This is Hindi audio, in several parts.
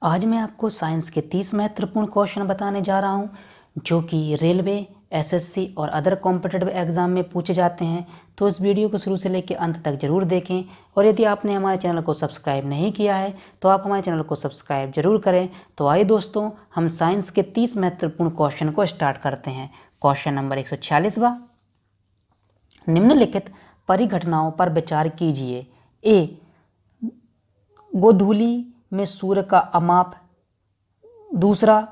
आज मैं आपको साइंस के 30 महत्वपूर्ण क्वेश्चन बताने जा रहा हूं जो कि रेलवे, एसएससी और अदर कॉम्पिटिटिव एग्जाम में पूछे जाते हैं। तो इस वीडियो को शुरू से लेकर अंत तक जरूर देखें और यदि आपने हमारे चैनल को सब्सक्राइब नहीं किया है तो आप हमारे चैनल को सब्सक्राइब जरूर करें। तो आइए दोस्तों, हम साइंस के 30 महत्वपूर्ण क्वेश्चन को स्टार्ट करते हैं। क्वेश्चन नंबर 146वां, निम्नलिखित परिघटनाओं पर विचार कीजिए। ए, गोधूली में सूर्य का अमाप। दूसरा,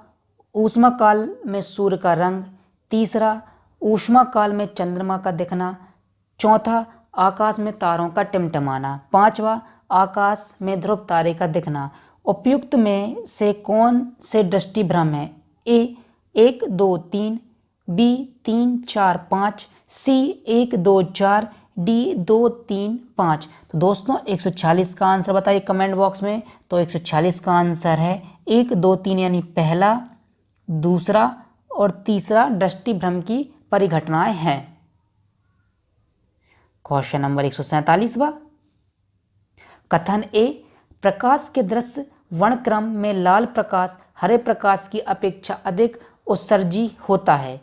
ऊष्मा काल में सूर्य का रंग। तीसरा, ऊष्मा काल में चंद्रमा का दिखना। चौथा, आकाश में तारों का टिमटिमाना। पांचवा, आकाश में ध्रुव तारे का दिखना। उपयुक्त में से कौन से दृष्टिभ्रम है? ए 1, 2, 3, बी 3, 4, 5, सी 1, 2, 4, डी 2, 3, 5। तो दोस्तों 146 का आंसर बताइए कमेंट बॉक्स में। तो 146 का आंसर है 1, 2, 3 यानी पहला, दूसरा और तीसरा दृष्टिभ्रम की परिघटनाएं हैं। क्वेश्चन नंबर 147वां, कथन ए, प्रकाश के दृश्य वर्णक्रम में लाल प्रकाश हरे प्रकाश की अपेक्षा अधिक उत्सर्जी होता है।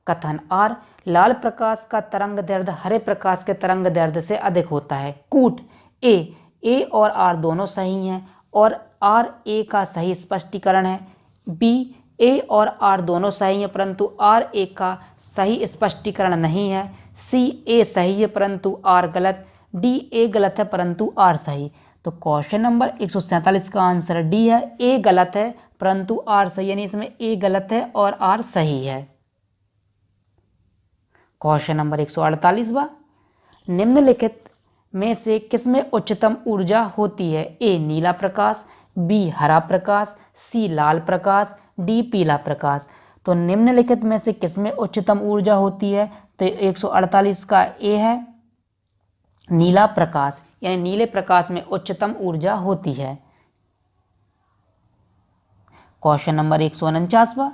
कथन आर, लाल प्रकाश का तरंग दैर्ध्य हरे प्रकाश के तरंग दैर्ध्य से अधिक होता है। कूट ए और आर दोनों सही हैं और आर ए का सही स्पष्टीकरण है। बी, ए और आर दोनों सही हैं परंतु आर ए का सही स्पष्टीकरण नहीं है। सी, ए सही है परंतु आर गलत। डी, ए गलत है परंतु आर सही। तो क्वेश्चन नंबर 147 का आंसर डी है, ए गलत है परंतु आर सही, यानी इसमें ए गलत है और आर सही है। क्वेश्चन नंबर 148वां, निम्नलिखित में से किसमें उच्चतम ऊर्जा होती है? ए नीला प्रकाश, बी हरा प्रकाश, सी लाल प्रकाश, डी पीला प्रकाश। तो निम्नलिखित में से किसमें उच्चतम ऊर्जा होती है? तो 148 का ए है नीला प्रकाश, यानी नीले प्रकाश में उच्चतम ऊर्जा होती है। क्वेश्चन नंबर 149वां,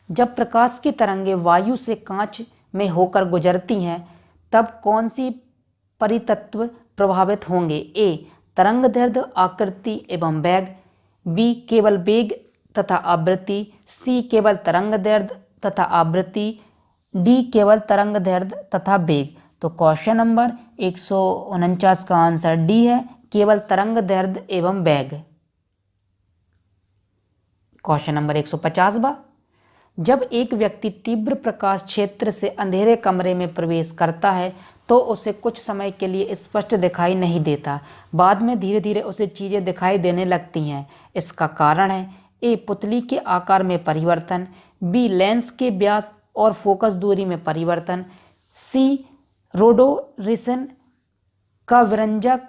जब प्रकाश की तरंगें वायु से कांच में होकर गुजरती हैं तब कौन सी परितत्व प्रभावित होंगे? ए तरंग दैर्ध्य, आकृति एवं वेग। बी केवल वेग तथा आवृत्ति। सी केवल तरंग दैर्ध्य तथा आवृत्ति। डी केवल तरंग दैर्ध्य तथा वेग। तो क्वेश्चन नंबर 149 का आंसर डी है, केवल तरंग दैर्ध्य एवं वेग। क्वेश्चन नंबर 150वां, जब एक व्यक्ति तीव्र प्रकाश क्षेत्र से अंधेरे कमरे में प्रवेश करता है तो उसे कुछ समय के लिए स्पष्ट दिखाई नहीं देता, बाद में धीरे धीरे उसे चीजें दिखाई देने लगती हैं। इसका कारण है ए पुतली के आकार में परिवर्तन, बी लेंस के व्यास और फोकस दूरी में परिवर्तन, सी रोडोरिसन का विरंजक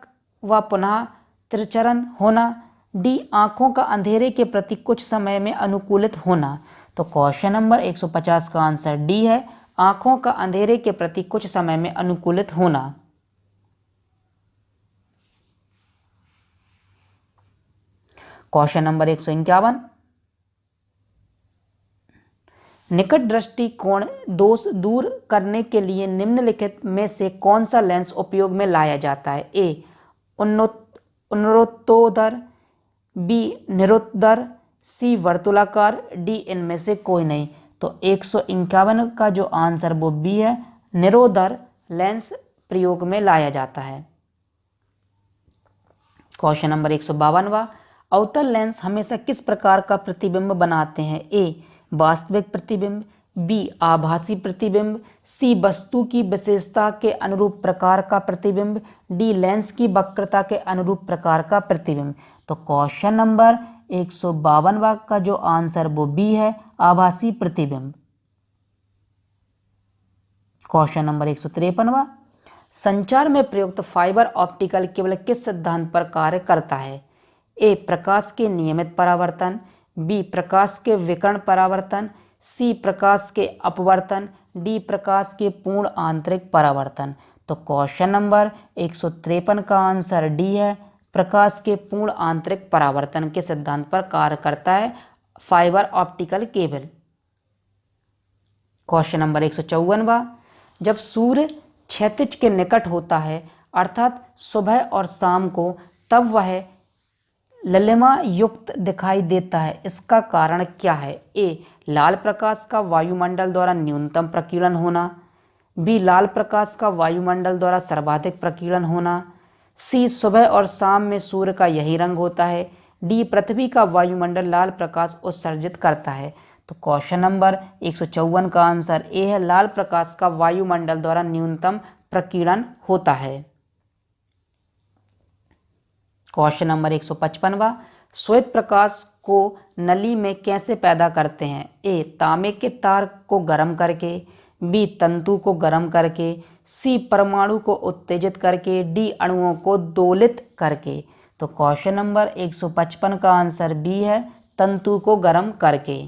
व पुनः त्रिचरण होना, डी आंखों का अंधेरे के प्रति कुछ समय में अनुकूलित होना। तो क्वेश्चन नंबर 150 का आंसर डी है, आंखों का अंधेरे के प्रति कुछ समय में अनुकूलित होना। क्वेश्चन नंबर 151, निकट दृष्टि कोण दोष दूर करने के लिए निम्नलिखित में से कौन सा लेंस उपयोग में लाया जाता है? ए उन्नतोदर, बी निरुत्तर, सी वर्तुलाकार, डी इनमें से कोई नहीं। तो 151 का जो आंसर वो बी है, निरोधर लेंस प्रयोग में लाया जाता है। क्वेश्चन नंबर 152वां, अवतल लेंस हमेशा किस प्रकार का प्रतिबिंब बनाते हैं? ए वास्तविक प्रतिबिंब, बी आभासी प्रतिबिंब, सी वस्तु की विशेषता के अनुरूप प्रकार का प्रतिबिंब, डी लेंस की वक्रता के अनुरूप प्रकार का प्रतिबिंब। तो क्वेश्चन नंबर 152वां का जो आंसर वो बी है, आभासी प्रतिबिंब। क्वेश्चन नंबर 153वां, संचार में प्रयुक्त फाइबर ऑप्टिकल केवल किस सिद्धांत पर कार्य करता है? ए प्रकाश के नियमित परावर्तन, बी प्रकाश के विकर्ण परावर्तन, सी प्रकाश के अपवर्तन, डी प्रकाश के पूर्ण आंतरिक परावर्तन। तो क्वेश्चन नंबर 153 का आंसर डी है, प्रकाश के पूर्ण आंतरिक परावर्तन के सिद्धांत पर कार्य करता है fibre optical cable. Question number 154वां, जब सूर्य क्षैतिज के निकट होता है अर्थात सुबह और शाम को, तब वह ललिमा युक्त दिखाई देता है, इसका कारण क्या है? ए, लाल प्रकाश का वायुमंडल द्वारा न्यूनतम प्रकीर्णन होना। बी, लाल प्रकाश का वायुमंडल द्वारा सर्वाधिक प्रकीर्णन होना। सी, सुबह और शाम में सूर्य का यही रंग होता है। डी, पृथ्वी का वायुमंडल लाल प्रकाश उत्सर्जित करता है। तो क्वेश्चन नंबर 154 का आंसर ए है, लाल प्रकाश का वायुमंडल द्वारा न्यूनतम प्रकीर्णन होता है। क्वेश्चन नंबर 155वां, श्वेत प्रकाश को नली में कैसे पैदा करते हैं? ए, तांबे के तार को गर्म करके। बी, तंतु को गर्म करके। सी, परमाणु को उत्तेजित करके। डी, अणुओं को दोलित करके। तो क्वेश्चन नंबर 155 का आंसर बी है, तंतु को गर्म करके।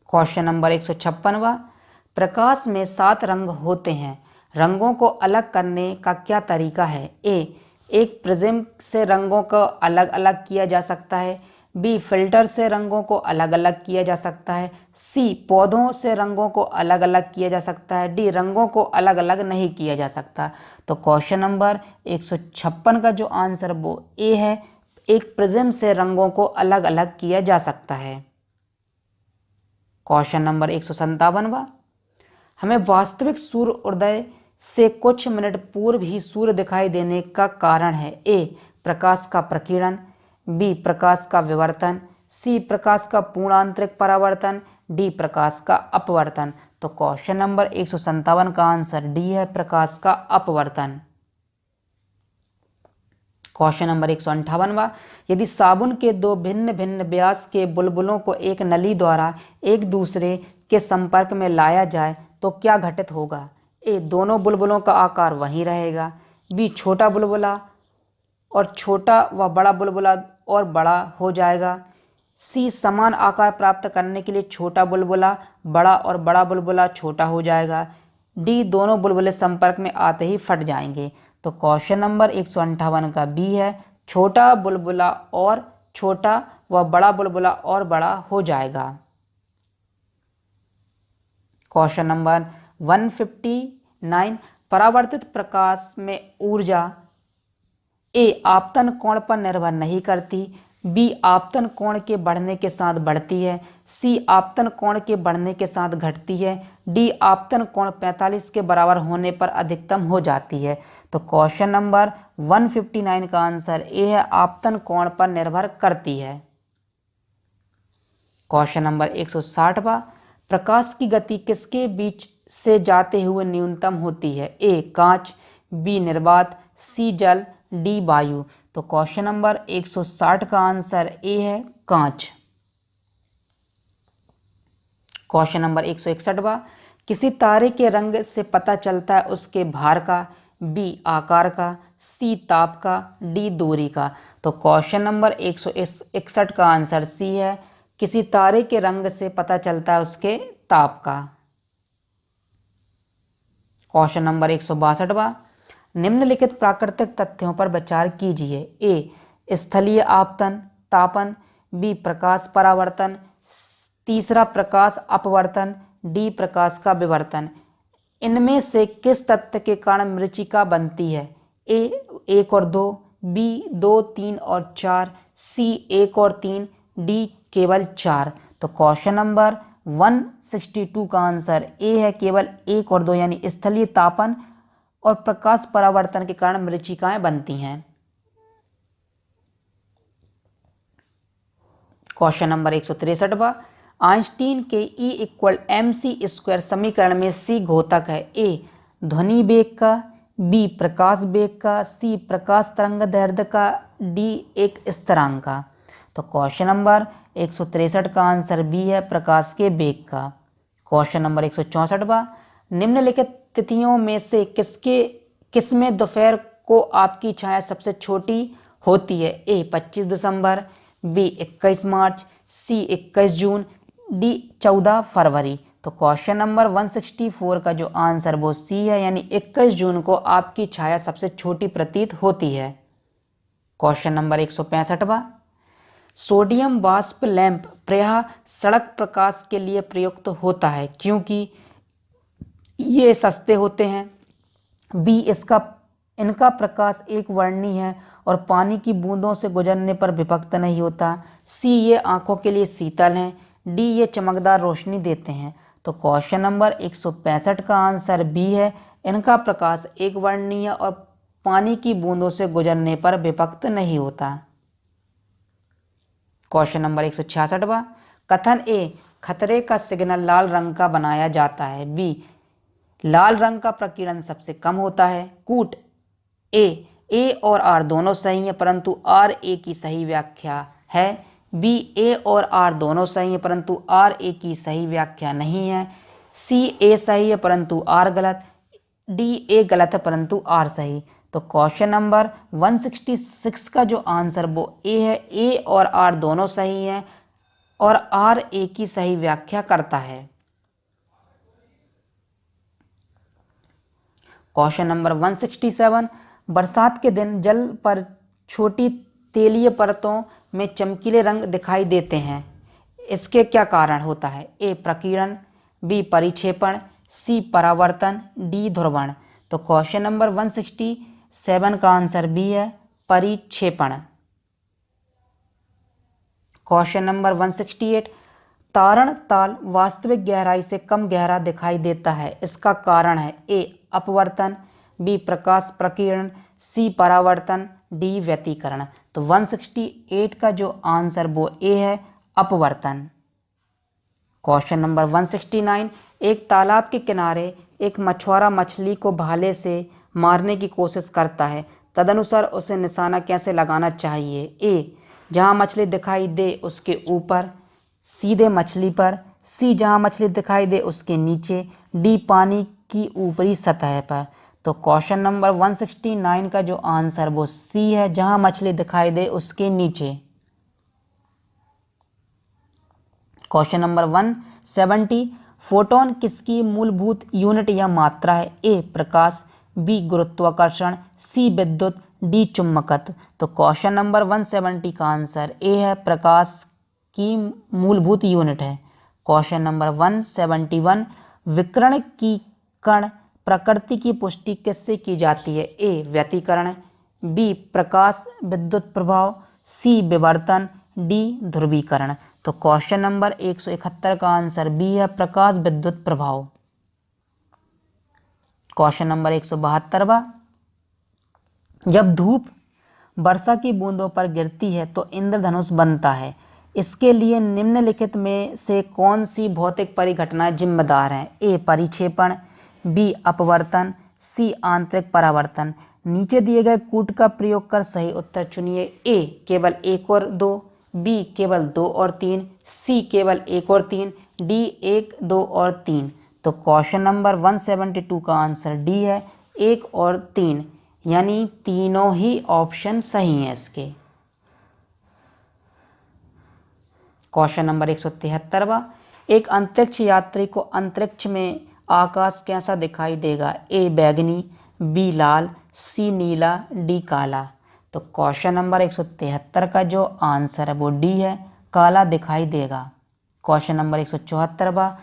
क्वेश्चन नंबर 156वां, प्रकाश में 7 रंग होते हैं, रंगों को अलग करने का क्या तरीका है? ए, एक प्रिज्म से रंगों को अलग अलग किया जा सकता है। बी, फिल्टर से रंगों को अलग अलग किया जा सकता है। सी, पौधों से रंगों को अलग अलग किया जा सकता है। डी, रंगों को अलग अलग नहीं किया जा सकता। तो क्वेश्चन नंबर 156 का जो आंसर वो ए है, एक प्रिज्म से रंगों को अलग अलग किया जा सकता है। क्वेश्चन नंबर 157वां, हमें वास्तविक सूर्य उदय से कुछ मिनट पूर्व ही सूर्य दिखाई देने का कारण है? ए, प्रकाश का प्रकीर्णन। बी, प्रकाश का विवर्तन। सी, प्रकाश का पूर्णांतरिक परावर्तन। डी, प्रकाश का अपवर्तन। तो क्वेश्चन नंबर 157 का आंसर डी है, प्रकाश का अपवर्तन। क्वेश्चन नंबर 158वां, यदि साबुन के 2 भिन्न भिन्न व्यास के बुलबुलों को एक नली द्वारा एक दूसरे के संपर्क में लाया जाए तो क्या घटित होगा? ए, दोनों बुलबुलों का आकार वही रहेगा। बी, छोटा बुलबुला और छोटा व बड़ा बुलबुला और बड़ा हो जाएगा। सी, समान आकार प्राप्त करने के लिए छोटा बुलबुला बड़ा और बड़ा बुलबुला छोटा हो जाएगा। डी, दोनों बुलबुले संपर्क में आते ही फट जाएंगे। तो क्वेश्चन नंबर 158 का बी है, छोटा बुलबुला और छोटा व बड़ा बुलबुला और बड़ा हो जाएगा। क्वेश्चन नंबर 159, परावर्तित प्रकाश में ऊर्जा ए, आपतन कोण पर निर्भर नहीं करती। बी, आपतन कोण के बढ़ने के साथ बढ़ती है। सी, आपतन कोण के बढ़ने के साथ घटती है। डी, आपतन कोण 45 के बराबर होने पर अधिकतम हो जाती है। तो क्वेश्चन नंबर 159 का आंसर ए है, आपतन कोण पर निर्भर करती है। क्वेश्चन नंबर 160वां, प्रकाश की गति किसके बीच से जाते हुए न्यूनतम होती है? ए, कांच। बी, निर्वात। सी, जल। डी, वायु। तो क्वेश्चन नंबर 160 का आंसर ए है, कांच। क्वेश्चन नंबर 161वां, किसी तारे के रंग से पता चलता है उसके भार का? बी, आकार का। सी, ताप का। डी, दूरी का। तो क्वेश्चन नंबर 161 का आंसर सी है, किसी तारे के रंग से पता चलता है उसके ताप का। क्वेश्चन नंबर 162वां, निम्नलिखित प्राकृतिक तथ्यों पर विचार कीजिए। ए, स्थलीय आपतन तापन। बी, प्रकाश परावर्तन। तीसरा, प्रकाश अपवर्तन। डी, प्रकाश का विवर्तन। इनमें से किस तथ्य के कारण मृत्तिका बनती है? ए, 1 और 2। बी, 2, 3 और 4। सी, 1 और 3। डी, केवल 4। तो क्वेश्चन नंबर 162 का आंसर ए है, केवल 1 और 2, यानी स्थलीय तापन और प्रकाश परावर्तन के कारण मृत्तिकाएं बनती हैं। क्वेश्चन नंबर 163वां, आइंस्टीन के E = mc² समीकरण में सी घोतक है? ए, ध्वनि वेग का। बी, प्रकाश वेग का। सी, प्रकाश तरंग दैर्ध्य का। डी, एक स्थिरांक का। तो क्वेश्चन नंबर 163 का आंसर बी है, प्रकाश के वेग का। क्वेश्चन नंबर 164वां, निम्नलिखित तिथियों में से किसमें दोपहर को आपकी छाया सबसे छोटी होती है? ए, 25 दिसंबर। बी, 21 मार्च। सी, 21 जून। डी, 14 फरवरी। तो क्वेश्चन नंबर 164 का जो आंसर वो सी है, यानी 21 जून को आपकी छाया सबसे छोटी प्रतीत होती है। क्वेश्चन नंबर 165वां, सोडियम वाष्प लैंप प्रायः सड़क प्रकाश के लिए प्रयुक्त होता है क्योंकि ये सस्ते होते हैं। बी, इनका प्रकाश एक वर्णीय है और पानी की बूंदों से गुजरने पर विभक्त नहीं होता। सी, ये आंखों के लिए शीतल हैं। डी, ये चमकदार रोशनी देते हैं। तो क्वेश्चन नंबर 165 का आंसर बी है, इनका प्रकाश एक वर्णीय और पानी की बूंदों से गुजरने पर विभक्त नहीं होता। क्वेश्चन नंबर 166वां, कथन ए, खतरे का सिग्नल लाल रंग का बनाया जाता है। बी, लाल रंग का प्रकीर्णन सबसे कम होता है। कूट, ए और आर दोनों सही हैं परंतु आर ए की सही व्याख्या है। बी, ए और आर दोनों सही हैं परंतु आर ए की सही व्याख्या नहीं है। सी, ए सही है परंतु आर गलत। डी, ए गलत है परंतु आर सही। तो क्वेश्चन नंबर 166 का जो आंसर वो ए है, ए और आर दोनों सही हैं और आर ए की सही व्याख्या करता है। क्वेश्चन नंबर 167, बरसात के दिन जल पर छोटी तेलीय परतों में चमकीले रंग दिखाई देते हैं, इसके क्या कारण होता है? ए, प्रकीर्णन, बी, परिक्षेपण, सी, परावर्तन, डी, ध्रुवण। तो क्वेश्चन नंबर 167 का आंसर बी है, परिक्षेपण। क्वेश्चन नंबर 168, तारण ताल वास्तविक गहराई से कम गहरा दिखाई देता है, इसका कारण है? ए, अपवर्तन, बी, प्रकाश प्रकीर्णन, सी, परावर्तन, डी, व्यतिकरण। तो 168 का जो आंसर वो ए है, अपवर्तन। क्वेश्चन नंबर 169, एक तालाब के किनारे एक मछुआरा मछली को भाले से मारने की कोशिश करता है, तदनुसार उसे निशाना कैसे लगाना चाहिए? ए, जहां मछली दिखाई दे उसके ऊपर, सीधे मछली पर, सी, जहां मछली दिखाई दे उसके नीचे, डी, पानी की ऊपरी सतह पर। तो क्वेश्चन नंबर 169 का जो आंसर वो सी है, जहां मछली दिखाई दे उसके नीचे। क्वेश्चन नंबर 170, फोटोन किसकी मूलभूत यूनिट या मात्रा है? ए, प्रकाश, बी, गुरुत्वाकर्षण, सी, विद्युत, डी, चुंबकत्व। तो क्वेश्चन नंबर 170 का आंसर ए है, प्रकाश की मूलभूत यूनिट है। क्वेश्चन नंबर 171, विकिरण की कण प्रकृति की पुष्टि किससे की जाती है? ए, व्यतिकरण, बी, प्रकाश विद्युत प्रभाव, सी, विवर्तन, डी, ध्रुवीकरण। तो क्वेश्चन नंबर 171 का आंसर बी है, प्रकाश विद्युत प्रभाव। क्वेश्चन नंबर 172, जब धूप वर्षा की बूंदों पर गिरती है तो इंद्रधनुष बनता है, इसके लिए निम्नलिखित में से कौन सी भौतिक परिघटनाएं जिम्मेदार हैं? ए, परिक्षेपण, बी, अपवर्तन, सी, आंतरिक परावर्तन। नीचे दिए गए कूट का प्रयोग कर सही उत्तर चुनिए। ए, केवल 1 और 2, बी, केवल 2 और 3, सी, केवल 1 और 3, डी, 1, 2 और 3। तो क्वेश्चन नंबर 172 का आंसर डी है, 1 और 3, यानी तीनों ही ऑप्शन सही हैं इसके। क्वेश्चन नंबर 173, एक अंतरिक्ष यात्री को अंतरिक्ष में आकाश कैसा दिखाई देगा? ए, बैगनी, बी, लाल, सी, नीला, डी, काला। तो क्वेश्चन नंबर 173 का जो आंसर है वो डी है, काला दिखाई देगा। क्वेश्चन नंबर 174,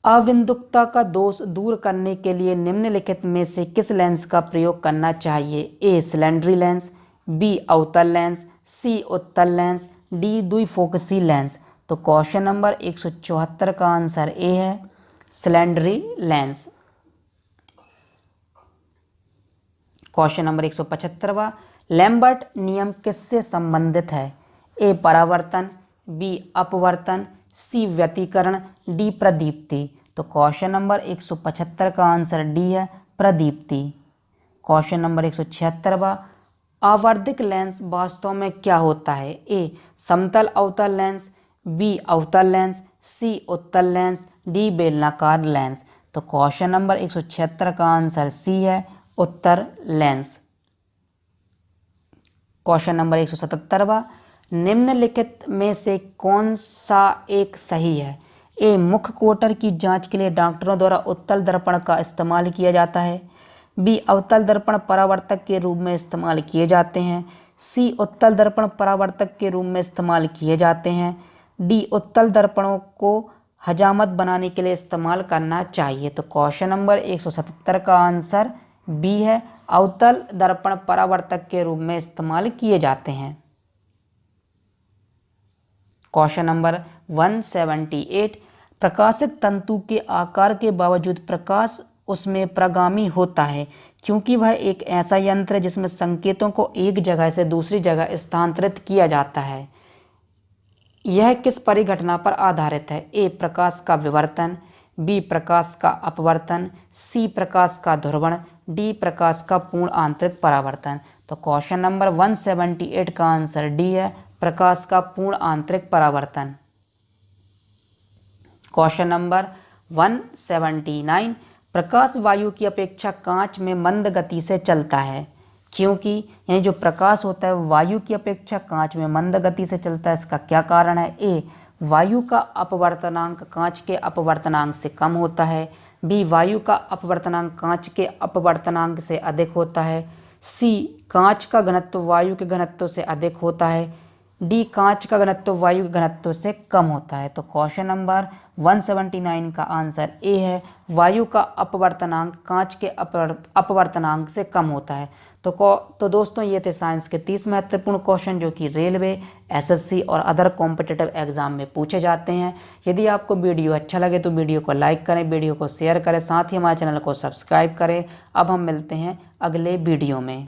अविंदुकता का दोष दूर करने के लिए निम्नलिखित में से किस लेंस का प्रयोग करना चाहिए? ए, सिलेंडरी लेंस, बी, अवतल लेंस, सी, उत्तल लेंस, डी, द्विफोकसी लेंस। तो क्वेश्चन नंबर 174 का आंसर ए है, सिलेंडरी लेंस। क्वेश्चन नंबर 175, लैम्बर्ट नियम किससे संबंधित है? ए, परावर्तन, बी, अपवर्तन, सी, व्यतिकरण, डी, प्रदीप्ति। तो क्वेश्चन नंबर 175 का आंसर डी है, प्रदीप्ति। क्वेश्चन नंबर 176, आवर्धिक लेंस वास्तव में क्या होता है? ए, समतल अवतल लेंस, बी, अवतल लेंस, सी, उत्तल लेंस, डी, बेलनाकार लेंस। तो क्वेश्चन नंबर 176 का आंसर सी है, उत्तर लेंस। क्वेश्चन नंबर 177, निम्नलिखित में से कौन सा एक सही है? ए, मुख कोटर की जांच के लिए डॉक्टरों द्वारा उत्तल दर्पण का इस्तेमाल किया जाता है, बी, अवतल दर्पण परावर्तक के रूप में इस्तेमाल किए जाते हैं, सी, उत्तल दर्पण परावर्तक के रूप में इस्तेमाल किए जाते हैं, डी, उत्तल दर्पणों को हजामत बनाने के लिए इस्तेमाल करना चाहिए। तो क्वेश्चन नंबर 177 का आंसर बी है, अवतल दर्पण परावर्तक के रूप में इस्तेमाल किए जाते हैं। क्वेश्चन नंबर 178, प्रकाशित तंतु के आकार के बावजूद प्रकाश उसमें प्रगामी होता है क्योंकि वह एक ऐसा यंत्र है जिसमें संकेतों को एक जगह से दूसरी जगह स्थानांतरित किया जाता है। यह किस परिघटना पर आधारित है? ए प्रकाश का विवर्तन, बी प्रकाश का अपवर्तन, सी प्रकाश का ध्रुवण, डी प्रकाश का पूर्ण आंतरिक परावर्तन। तो क्वेश्चन नंबर 178 का आंसर डी है, प्रकाश का पूर्ण आंतरिक परावर्तन। क्वेश्चन नंबर 179, प्रकाश वायु की अपेक्षा कांच में मंद गति से चलता है क्योंकि यानी जो प्रकाश होता है वायु की अपेक्षा कांच में मंद गति से चलता है। इसका क्या कारण है? ए वायु का अपवर्तनांक कांच के अपवर्तनांक से कम होता है, बी वायु का अपवर्तनांक कांच के अपवर्तनांक से अधिक होता है, सी कांच का घनत्व वायु के घनत्व से अधिक होता है, डी कांच का घनत्व वायु के घनत्व से कम होता है। तो क्वेश्चन नंबर 179 का आंसर ए है, वायु का अपवर्तनांक कांच के अपवर्तनांक से कम होता है। तो दोस्तों ये थे साइंस के 30 महत्वपूर्ण क्वेश्चन जो कि रेलवे, एसएससी और अदर कॉम्पिटिटिव एग्जाम में पूछे जाते हैं। यदि आपको वीडियो अच्छा लगे तो वीडियो को लाइक करें, वीडियो को शेयर करें, साथ ही हमारे चैनल को सब्सक्राइब करें। अब हम मिलते हैं अगले वीडियो में।